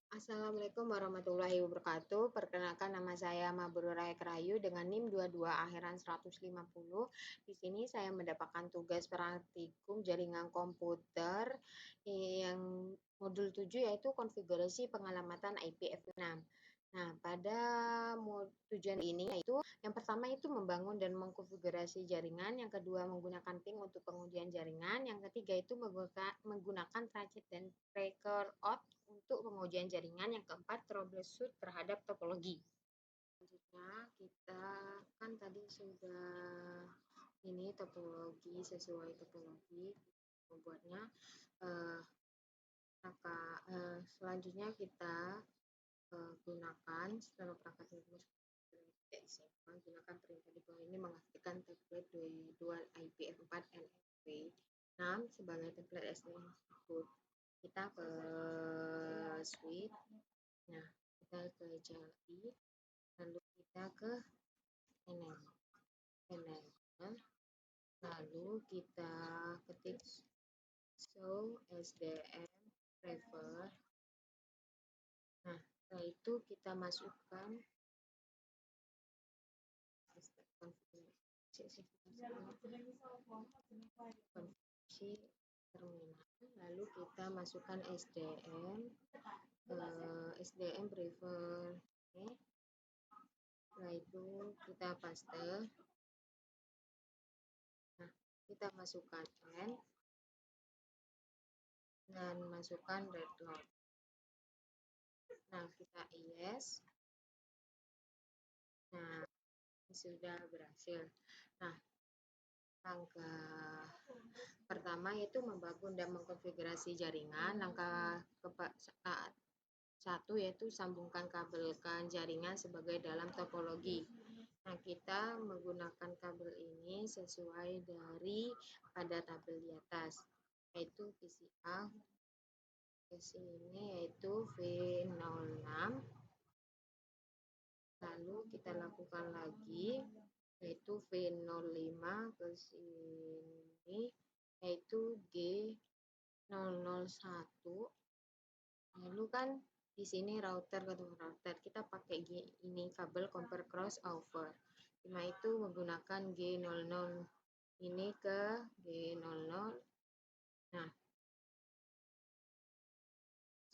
Assalamualaikum warahmatullahi wabarakatuh. Perkenalkan nama saya Mabrur Rayak Rayu dengan NIM 22 akhiran 150. Di sini saya mendapatkan tugas praktikum jaringan komputer yang modul 7 yaitu konfigurasi pengalamatan IPv6. Nah, pada tujuan ini yaitu yang pertama itu membangun dan mengkonfigurasi jaringan, yang kedua menggunakan ping untuk pengujian jaringan, yang ketiga itu menggunakan transit dan tracker out untuk pengujian jaringan, yang keempat troubleshoot terhadap topologi. Selanjutnya kita kan tadi sudah ini topologi, sesuai topologi membuatnya. Selanjutnya kita gunakan setelah perangkat gunakan perintah di bawah ini mengaktifkan template dual IPv4 NFV 6 sebagai template SDN tersebut. Kita ke suite, nah kita ke JLI, lalu kita ke NL, lalu kita ketik show SDN prefer. Nah, setelah itu kita masukkan konfigurasi terminal, lalu kita masukkan SDN prefer. Setelah itu kita paste. Nah, kita masukkan N dan masukkan red load. Nah, kita yes. Nah, sudah berhasil. Nah, langkah pertama yaitu membangun dan mengkonfigurasi jaringan. Langkah satu yaitu sambungkan kabelkan jaringan sebagai dalam topologi. Nah, kita menggunakan kabel ini sesuai dari pada tabel di atas, yaitu PCA ke sini yaitu V06. Lalu kita lakukan lagi yaitu V05 ke sini yaitu G001. Lalu kan di sini router ketemu router, kita pakai ini kabel compare crossover. Cuma itu menggunakan G00 ini ke G00. Nah,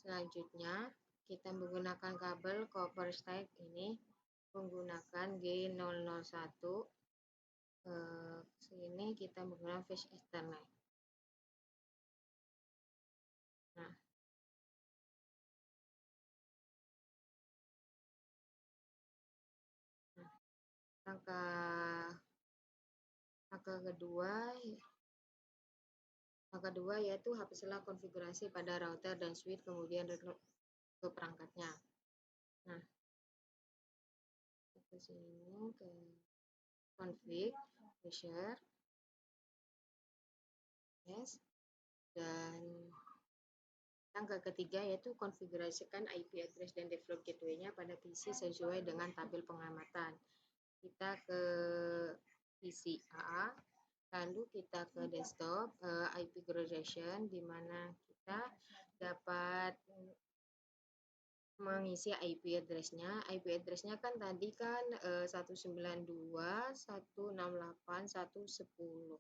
selanjutnya kita menggunakan kabel copper stack ini menggunakan G001 ke sini kita menggunakan flash ethernet. Nah, langkah kedua yaitu hapuslah konfigurasi pada router dan switch, kemudian ke perangkatnya. Nah, ke sini ke config, share, yes, dan langkah ketiga yaitu konfigurasikan IP address dan default gateway-nya pada PC sesuai dengan tabel pengamatan. Kita ke PC A, lalu kita ke desktop IP aggregation, di mana kita dapat mengisi IP address-nya. IP address-nya kan tadi kan 192.168.110.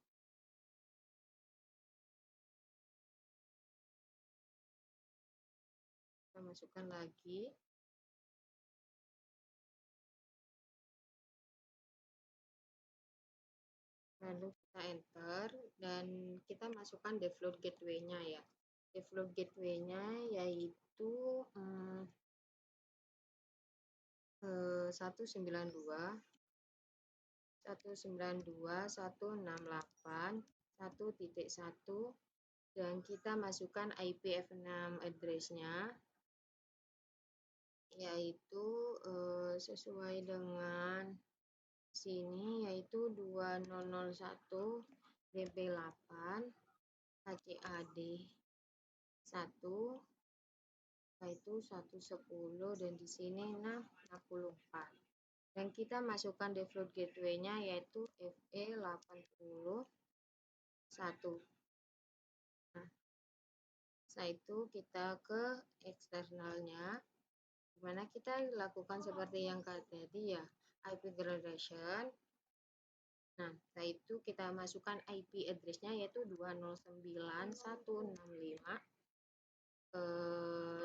Kita masukkan lagi. Lalu kita enter dan kita masukkan default gateway-nya ya. Default gateway-nya yaitu 192.168.1.1 dan kita masukkan IPv6 address-nya yaitu sesuai dengan sini yaitu 2001 DP8 HCAD 1 yaitu 110 dan di sini 64. Dan kita masukkan default gateway-nya yaitu FE81. Nah, Setelah itu kita ke eksternalnya, dimana kita lakukan seperti yang tadi ya, IP gradation. Nah, setelah itu kita masukkan IP address-nya yaitu 209.165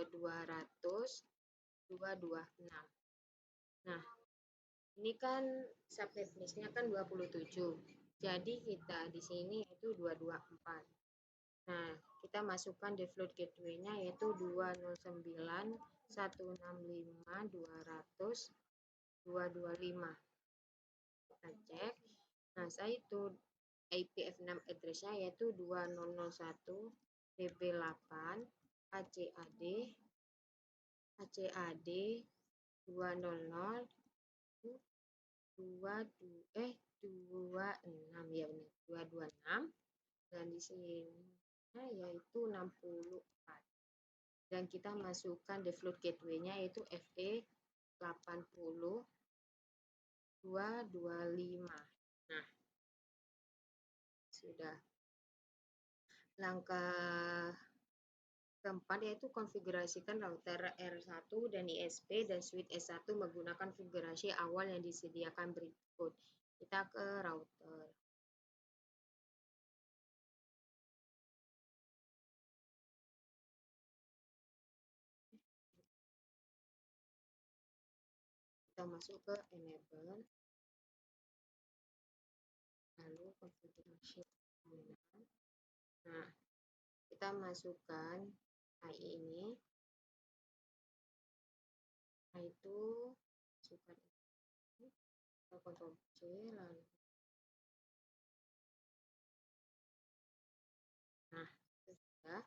200.226. Nah, ini kan subnet list-nya kan 27. Jadi kita di sini itu 224. Nah, kita masukkan default gateway-nya yaitu 209.165.200.225. Kita cek. Nah, saya itu IPv6 address-nya yaitu 2001 DB8 ACAD 200 26 ya benar 226, dan di sini yaitu 64, dan kita masukkan default gateway-nya yaitu FE 80 225. Nah, sudah. Langkah keempat yaitu konfigurasikan router R1 dan ISP dan switch S1 menggunakan konfigurasi awal yang disediakan berikut. Kita ke router. Kita masuk ke enable, lalu konfigurasi penggunaan. Nah, kita masukkan AI ini, nah itu masukkan ini, Ctrl C, lalu nah itu sudah.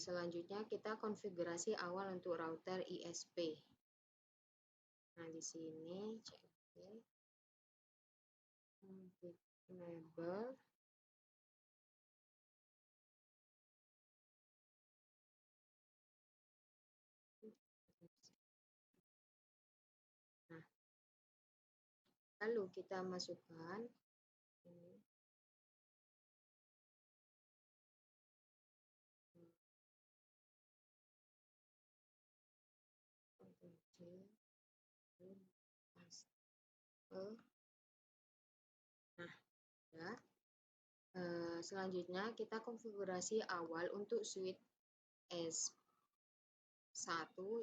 Selanjutnya kita konfigurasi awal untuk router ISP. Nah, di sini CFG enable. Nah, lalu kita masukkan ini. Nah, ya. Selanjutnya kita konfigurasi awal untuk switch S1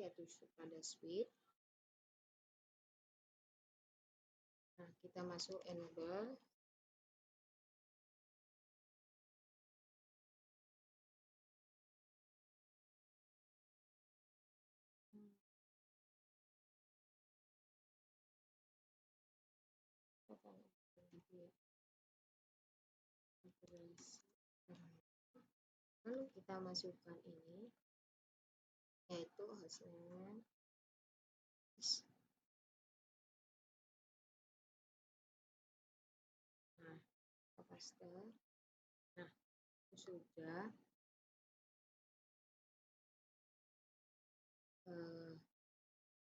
yaitu pada switch. Nah, kita masuk enable. Lalu kita masukkan ini yaitu hostname. Nah, paste. Nah, itu sudah.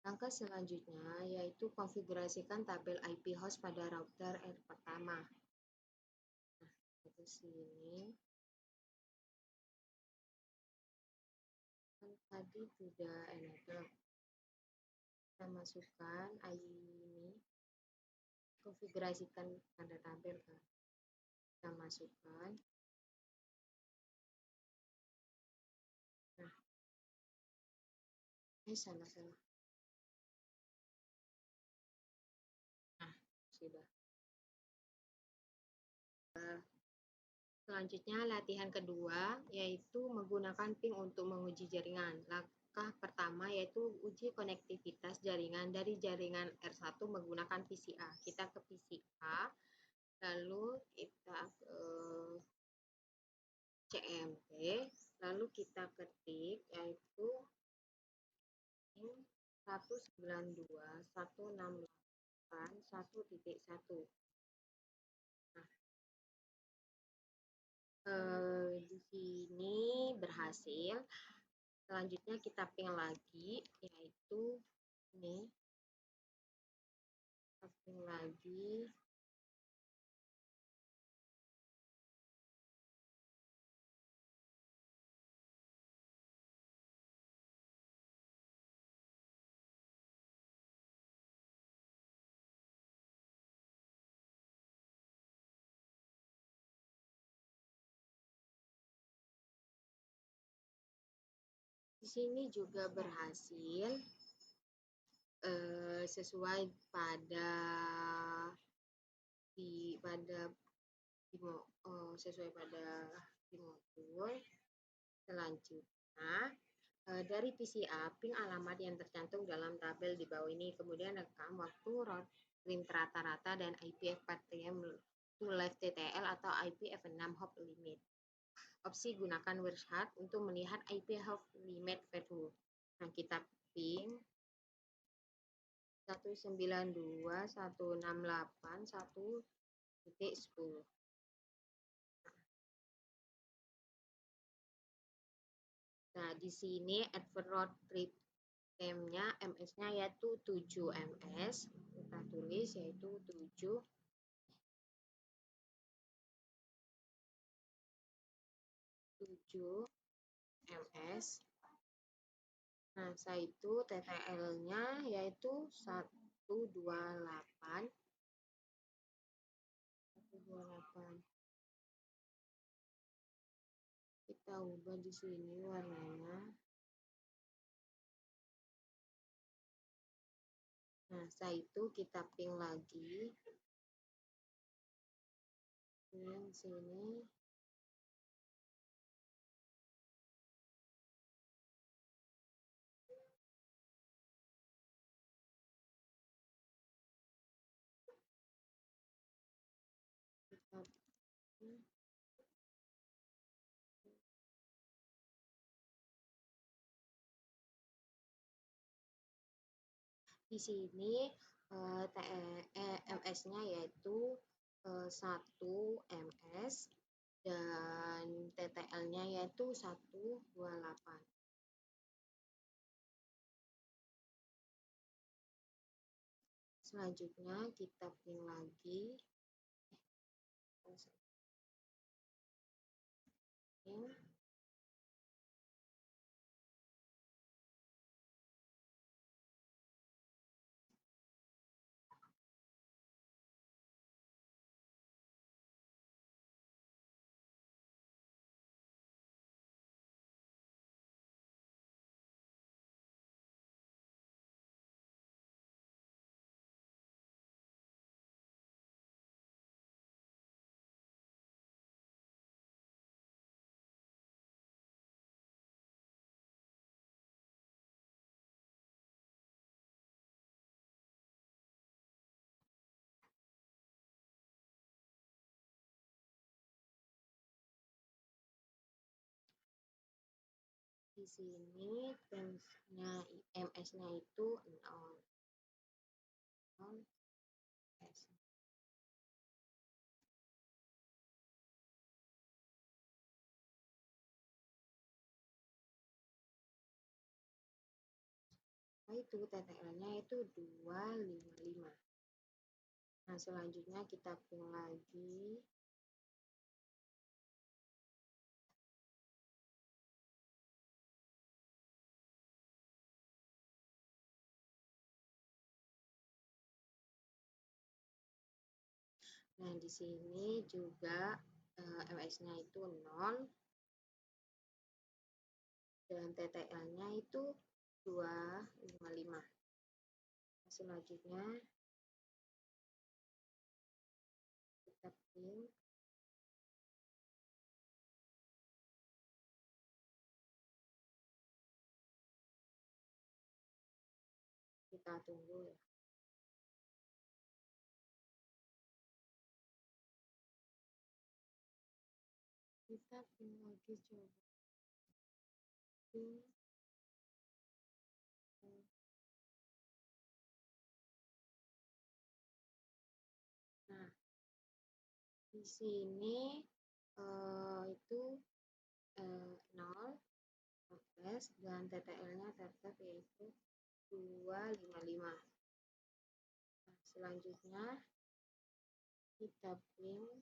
Langkah selanjutnya yaitu konfigurasikan tabel IP host pada router R pertama. Nah, itu sini. Kan tadi sudah enable. Kita masukkan ID ini. Konfigurasikan tanda tabel kan. Kita masukkan. Nah, ini salah-salah. Nah, sudah. Selanjutnya latihan kedua yaitu menggunakan ping untuk menguji jaringan. Langkah pertama yaitu uji konektivitas jaringan dari jaringan R1 menggunakan PCA. Kita ke PCA, lalu kita ke CMP, lalu kita ketik yaitu 192.168.1.1. Di sini berhasil. Selanjutnya kita ping lagi yaitu ini. Kita ping lagi. Di sini juga berhasil sesuai pada sesuai pada di modul. Selanjutnya dari PCA ping alamat yang tercantum dalam tabel di bawah ini, kemudian rekam waktu limit rata-rata dan IPF PTM to live TTL atau IPF6 hop limit. Opsi gunakan Wishart untuk melihat IP hop limit value. Nah, kita ping 192.168.1.10. Nah, di sini advert road trip time-nya MS-nya yaitu 7 ms. Kita tulis yaitu 7 ms. Nah, setelah itu TTL-nya yaitu 128. Kita ubah di sini warnanya. Nah, setelah itu kita ping lagi. Ping sini. Kita ping. Di sini MS-nya yaitu 1 ms dan TTL-nya yaitu 128. Selanjutnya kita ping lagi. Di sini MS-nya itu 0. Itu TTL-nya itu 255. Nah, selanjutnya kita ping lagi. Nah, di sini juga MS-nya itu 0 dan TTL-nya itu 255. Selanjutnya kita ping. Kita tunggu ya. Kita ping lagi coba. Nah, di sini itu 0 dan TTL-nya tetap yaitu 255. Nah, selanjutnya kita print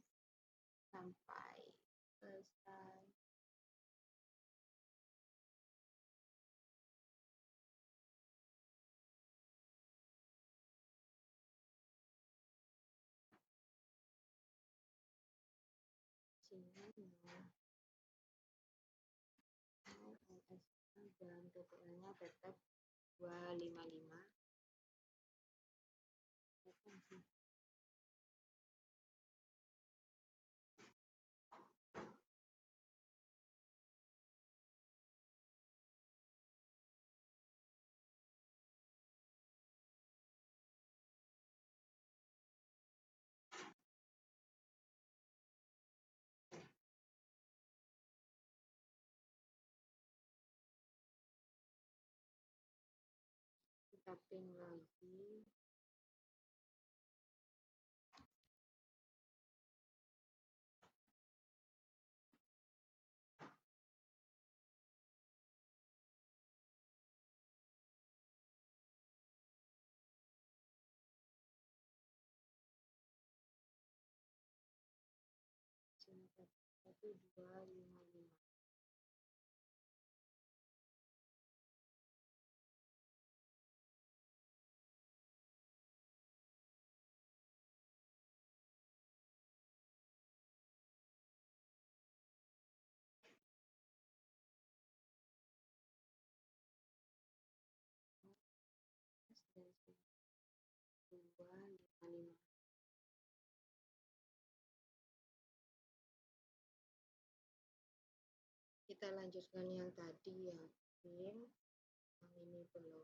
sampai selesai. Sini dan TTL-nya tetap 255. Kita pin lagi. Sini tadi 255. Dan 255. Kita lanjutkan yang tadi ya, pin. Yang ini belum.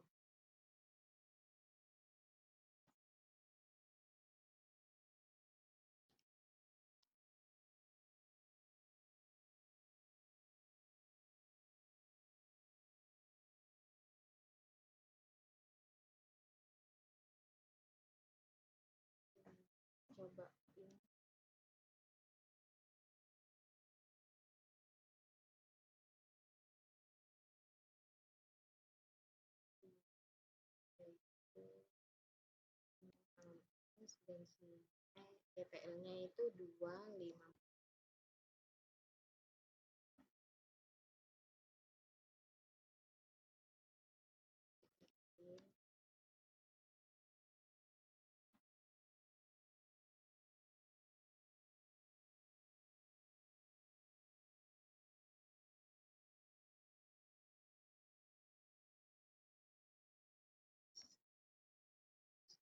Coba pin. Dan TTL-nya itu 25.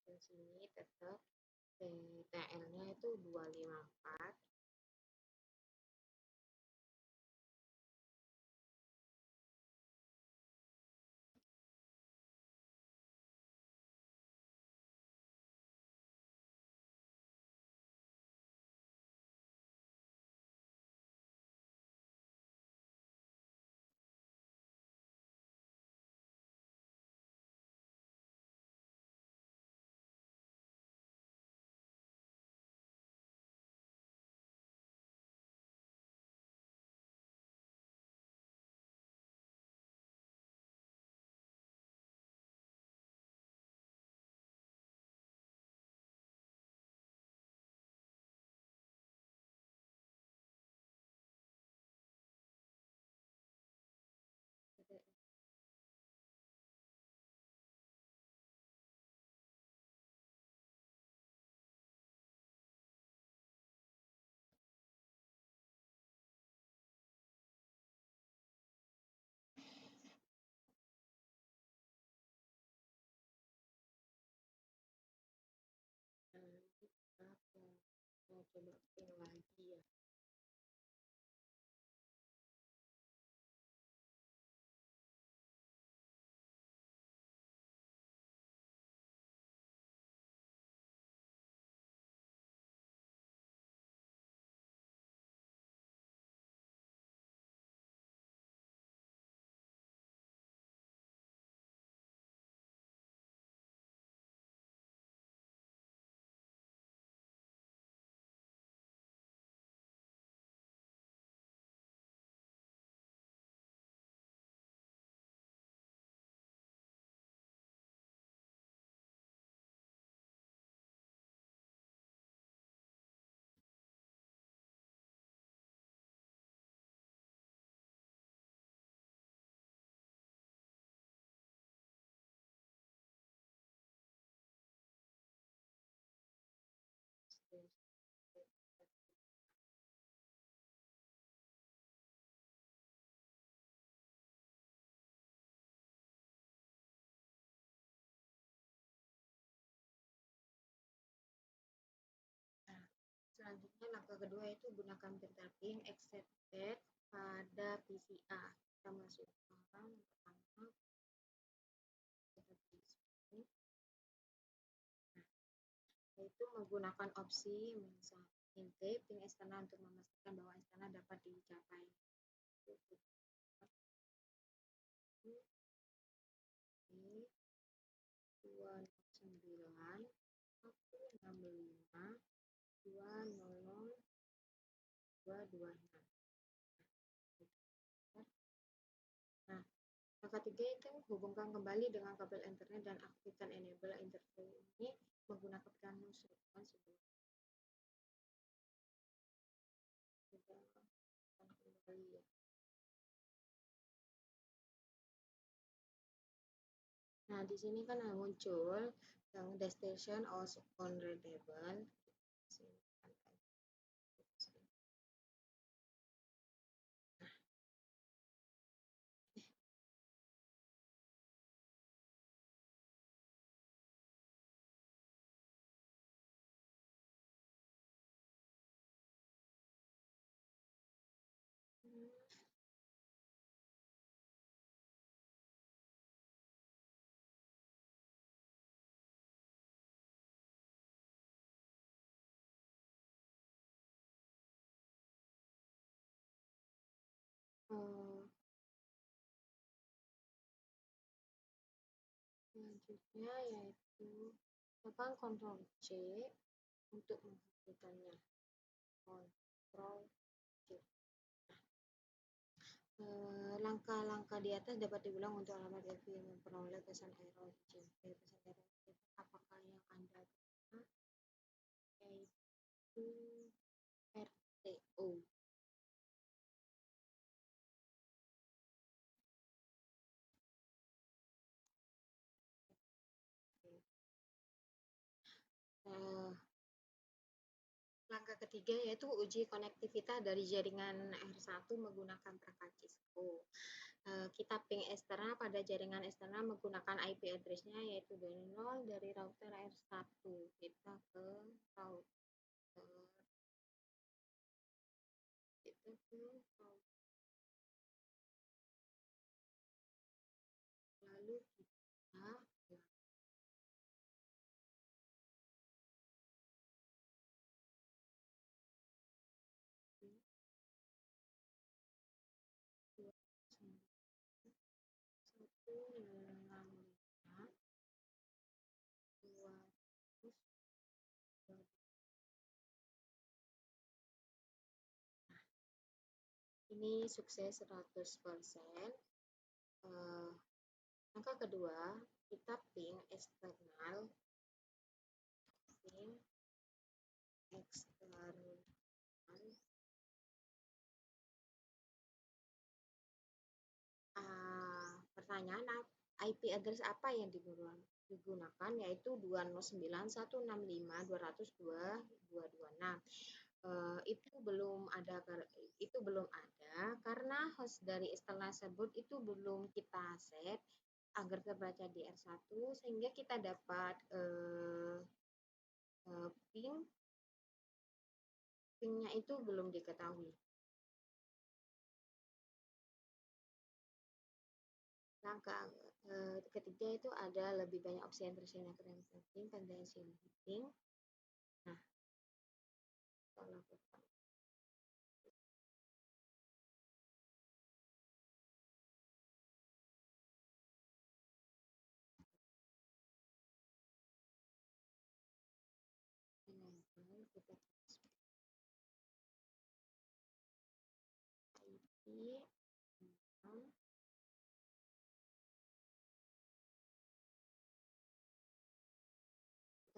Dan sini tetap TTL-nya itu 254. Nah, kita mau coba pin lagi ya. Langkah kedua itu gunakan printer pink accepted pada PCA. Kita masukkan yang pertama seperti ini. Nah, yaitu menggunakan opsi intake ping eksternal untuk memastikan bahwa eksternal dapat dicapai. Ini 209 165 200 226. Nah, langkah 3 itu hubungkan kembali dengan kabel internet dan aktifkan enable interface ini menggunakan instruksi sebelum kita kembali ya. Nah, di sini kan muncul yang destination also unreadable. Selanjutnya yaitu tekan Ctrl C untuk menghapuskannya. Ctrl C. Langkah-langkah di atas dapat diulang untuk alamat review yang memperoleh pesan error izin. Pesan error itu apakah yang Anda terima yaitu RTO. Langkah ketiga yaitu uji konektivitas dari jaringan R1 menggunakan perangkat Cisco. Kita ping eksternal pada jaringan eksternal menggunakan IP address-nya yaitu dari 0 dari router R1. Kita ke router. Lalu kita ini sukses 100%. Langkah kedua, kita ping eksternal. Ping eksternal. Pertanyaan IP address apa yang digunakan yaitu 209.165.202.226. Itu belum ada karena host dari eksternal tersebut itu belum kita set agar terbaca di R1 sehingga kita dapat pingnya itu belum diketahui. Langkah ketiga itu ada lebih banyak opsi yang tersedia ping, tendensi ping. Nah, kita lakukan. Kita IP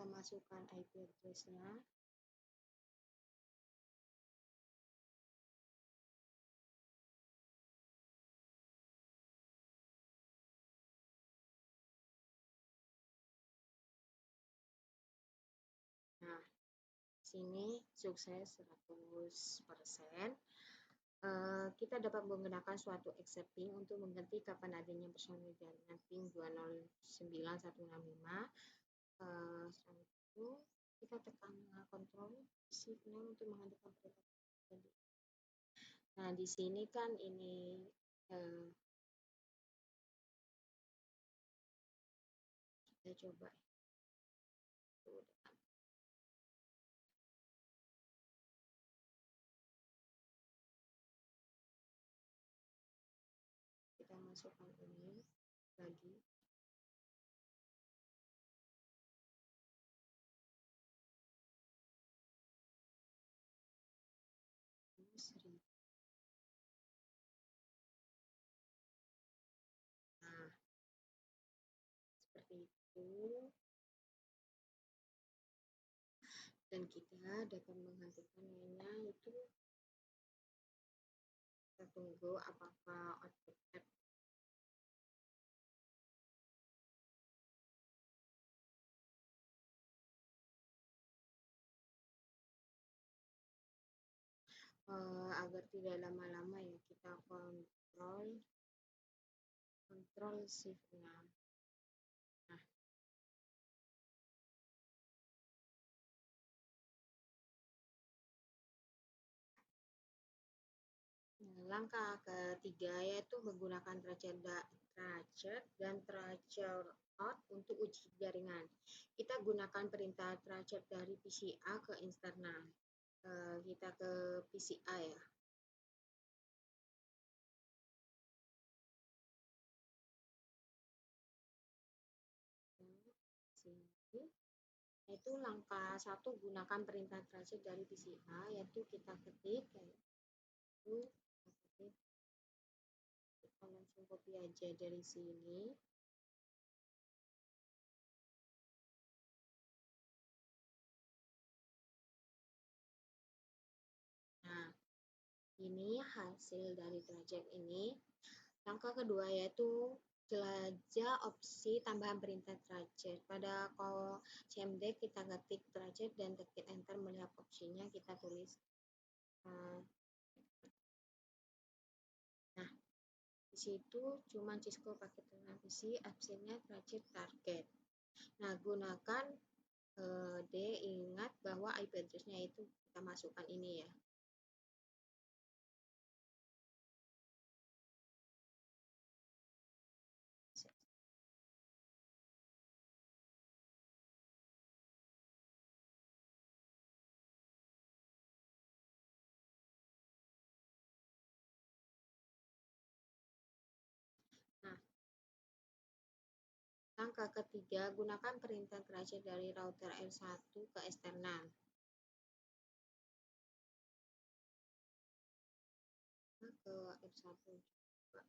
kita masukkan IP address-nya. Nah, sini sukses 100%. Kita dapat menggunakan suatu accepting untuk mengganti kapan adanya personil jaringan ping 209.165. Setelah itu kita tekan kontrol shift 6 untuk menghentikan perintah tadi. Nah, di sini kan ini kita coba kita masukkan ini lagi. Nah, seperti itu. Dan kita dapat menghentikannya itu kita tunggu apakah output app agar tidak lama-lama ya, kita kontrol shift 6. Nah, langkah ketiga yaitu menggunakan tracer dan tracer out untuk uji jaringan. Kita gunakan perintah tracer dari PCA ke eksternal. Kita ke PCA ya. Sini. Yaitu langkah 1 gunakan perintah tracer dari PCA, yaitu kita ketik kita langsung copy aja dari sini. Nah, ini hasil dari tracer ini. Langkah kedua yaitu jelajah opsi tambahan perintah tracer. Pada CMD kita ketik tracer dan tekan enter melihat opsinya, kita tulis. Nah, di situ cuma Cisco pakai transisi, absennya tracer target. Nah, gunakan ingat bahwa IP address-nya itu kita masukkan ini ya. Nah, langkah ketiga, gunakan perintah tracer dari router R1 ke eksternal. Ke R1 juga.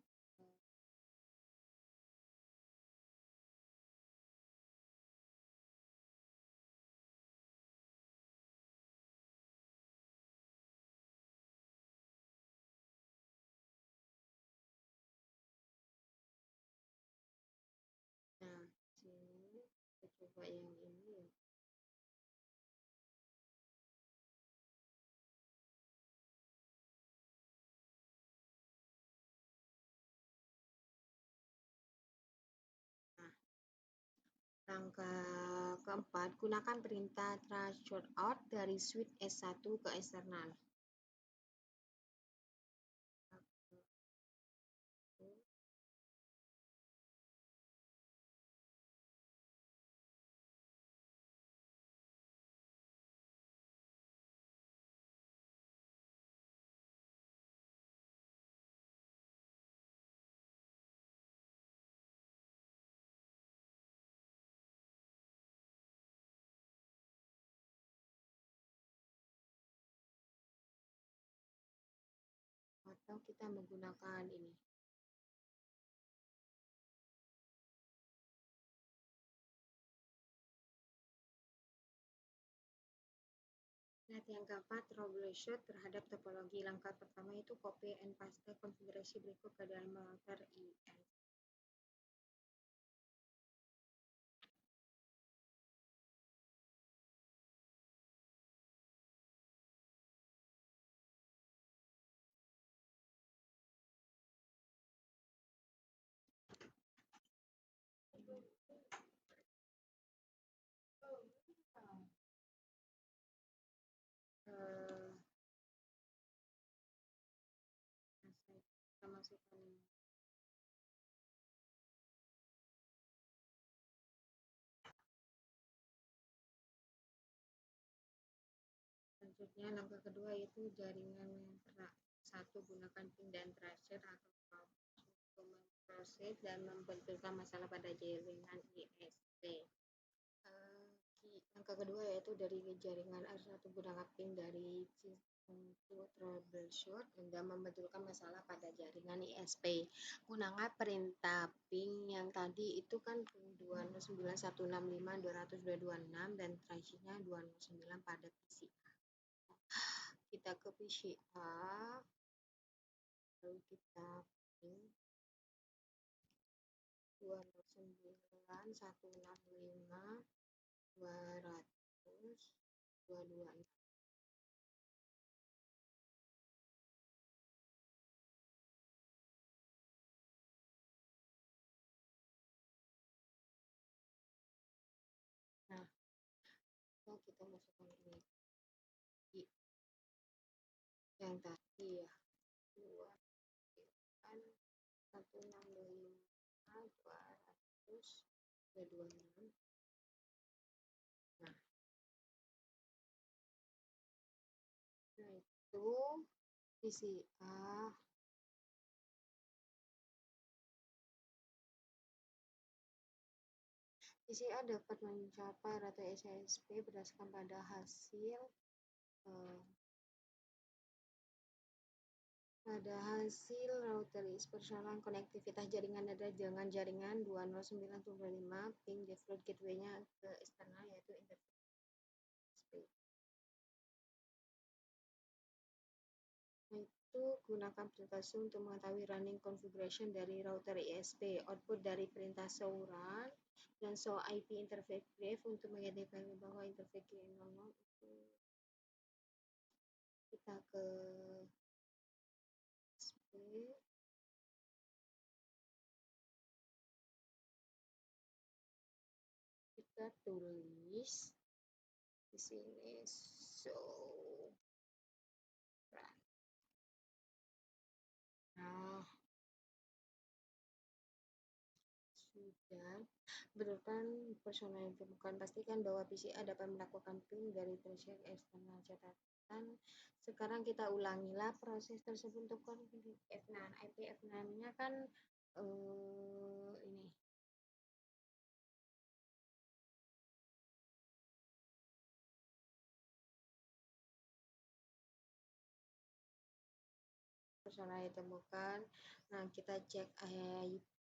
Nah, sini kita coba yang ini ya. Nah, langkah keempat, gunakan perintah tracer out dari switch S1 ke eksternal. Atau kita menggunakan ini. Nah, yang keempat, troubleshoot terhadap topologi. Langkah pertama itu copy and paste konfigurasi berikut ke dalam router IS. masukkan. Selanjutnya langkah kedua yaitu jaringan memperak. Satu, gunakan pin dan tracer atau untuk memproses dan membetulkan masalah pada jaringan ISP. Langkah kedua yaitu dari jaringan R1, gunakan pin dari untuk troubleshoot dan membetulkan masalah pada jaringan ISP. Gunakan perintah ping yang tadi itu kan ping 209.165.200.226 dan trace-nya 209 pada PCA. Kita ke PCA, lalu kita ping 209.165.200.226. Nah, kita masukkan ini yang tadi ya, 2.165.200.226. Nah, itu PCA dapat mencapai rata SSP berdasarkan pada hasil router is persoalan konektivitas jaringan adalah dengan jaringan 209.25 ping default gateway-nya ke eksternal yaitu interface. Itu gunakan perintah show untuk mengetahui running configuration dari router ISP, output dari perintah show run dan show IP interface brief untuk mengidentifikasi bahwa interface normal itu. Kita ke ISP, kita tulis di sini show run. Nah, sudah berdasarkan personal info, bukan pastikan bahwa PCA dapat melakukan ping dari tracer eksternal catatan. Sekarang kita ulangilah proses tersebut untuk konfig F9. IP F9-nya kan ini. Personal ditemukan. Nah, kita cek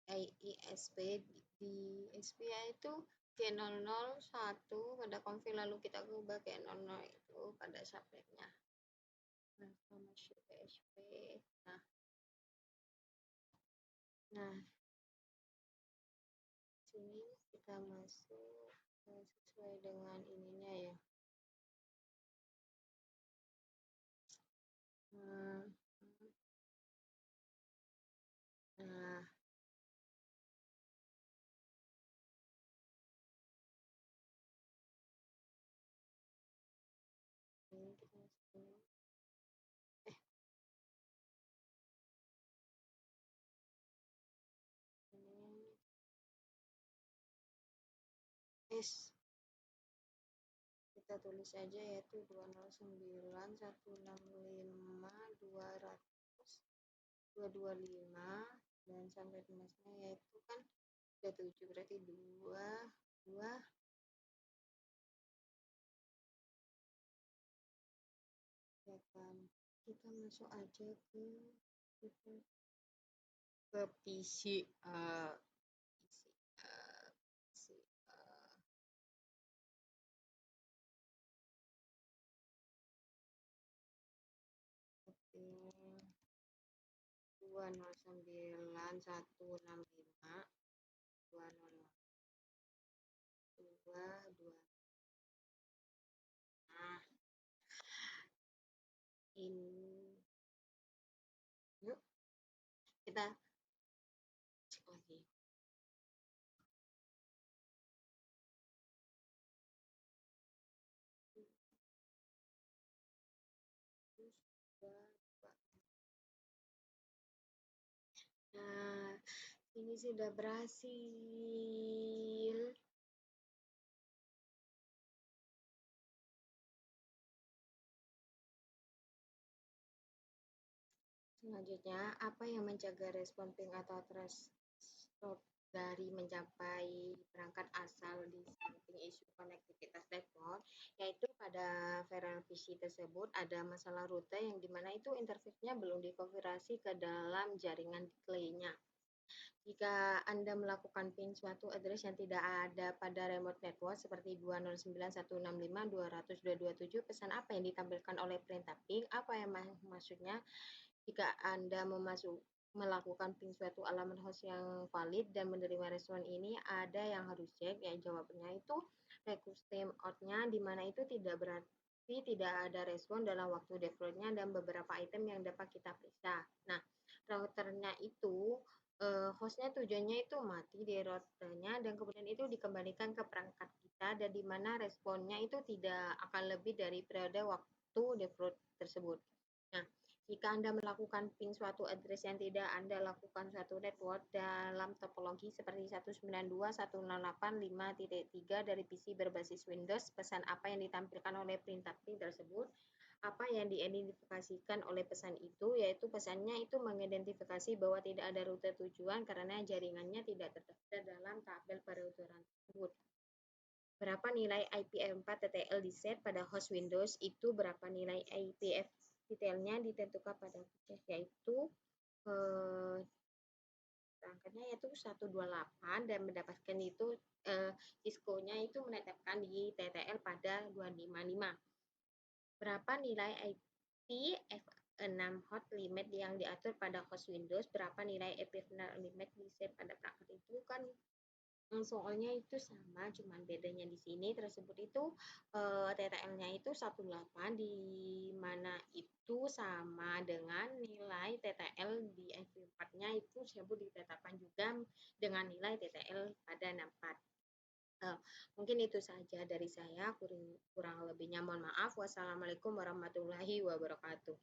ISP di SPI itu G001 pada konfig, lalu kita ubah G00 itu pada subnetnya. Nah, masuk PHP. Nah, sini kita masuk sesuai dengan ininya ya. Nah, ini kita masukin. Ini kita tulis aja yaitu 209.165.200.225 dan sampai tunasnya yaitu kan 7 berarti 2 ya kan. Kita masuk aja ke PCA. Oke. 209.165.202. Nah, ini yuk kita cek lagi. Ini sudah berhasil. Selanjutnya, apa yang mencegah respon ping atau threshold dari mencapai perangkat asal di samping isu konektivitas network, yaitu pada VRLPC tersebut ada masalah rute yang dimana itu interface-nya belum dikonfigurasi ke dalam jaringan displaynya. Jika Anda melakukan ping suatu address yang tidak ada pada remote network seperti 209.165.200.227, pesan apa yang ditampilkan oleh perintah ping? Apa yang maksudnya? Jika Anda melakukan ping suatu alamat host yang valid dan menerima respon ini, ada yang harus cek, ya jawabnya itu request timeout-nya, di mana itu tidak berarti tidak ada respon dalam waktu default-nya dan beberapa item yang dapat kita periksa. Nah, routernya itu hostnya tujuannya itu mati di routernya dan kemudian itu dikembalikan ke perangkat kita dan di mana responnya itu tidak akan lebih dari periode waktu default tersebut. Nah, jika Anda melakukan ping suatu address yang tidak Anda lakukan suatu network dalam topologi seperti 192.168.5.3 dari PC berbasis Windows, pesan apa yang ditampilkan oleh perintah ping tersebut? Apa yang diidentifikasikan oleh pesan itu, yaitu pesannya itu mengidentifikasi bahwa tidak ada rute tujuan karena jaringannya tidak terdaftar dalam tabel perouteran tersebut. Berapa nilai IPv4 TTL di set pada host Windows, itu berapa nilai IPv detailnya ditentukan pada yaitu perangkatnya yaitu 128 dan mendapatkan itu Cisco-nya itu menetapkan di TTL pada 255. Berapa nilai IP F6 hot limit yang diatur pada host Windows, berapa nilai IP6 limit di set pada perangkat itu kan soalnya itu sama, cuman bedanya di sini tersebut itu TTL-nya itu 18 di mana itu sama dengan nilai TTL di IP4-nya itu disebut ditetapkan juga dengan nilai TTL pada 64. Mungkin itu saja dari saya, kurang lebihnya mohon maaf. Wassalamualaikum warahmatullahi wabarakatuh.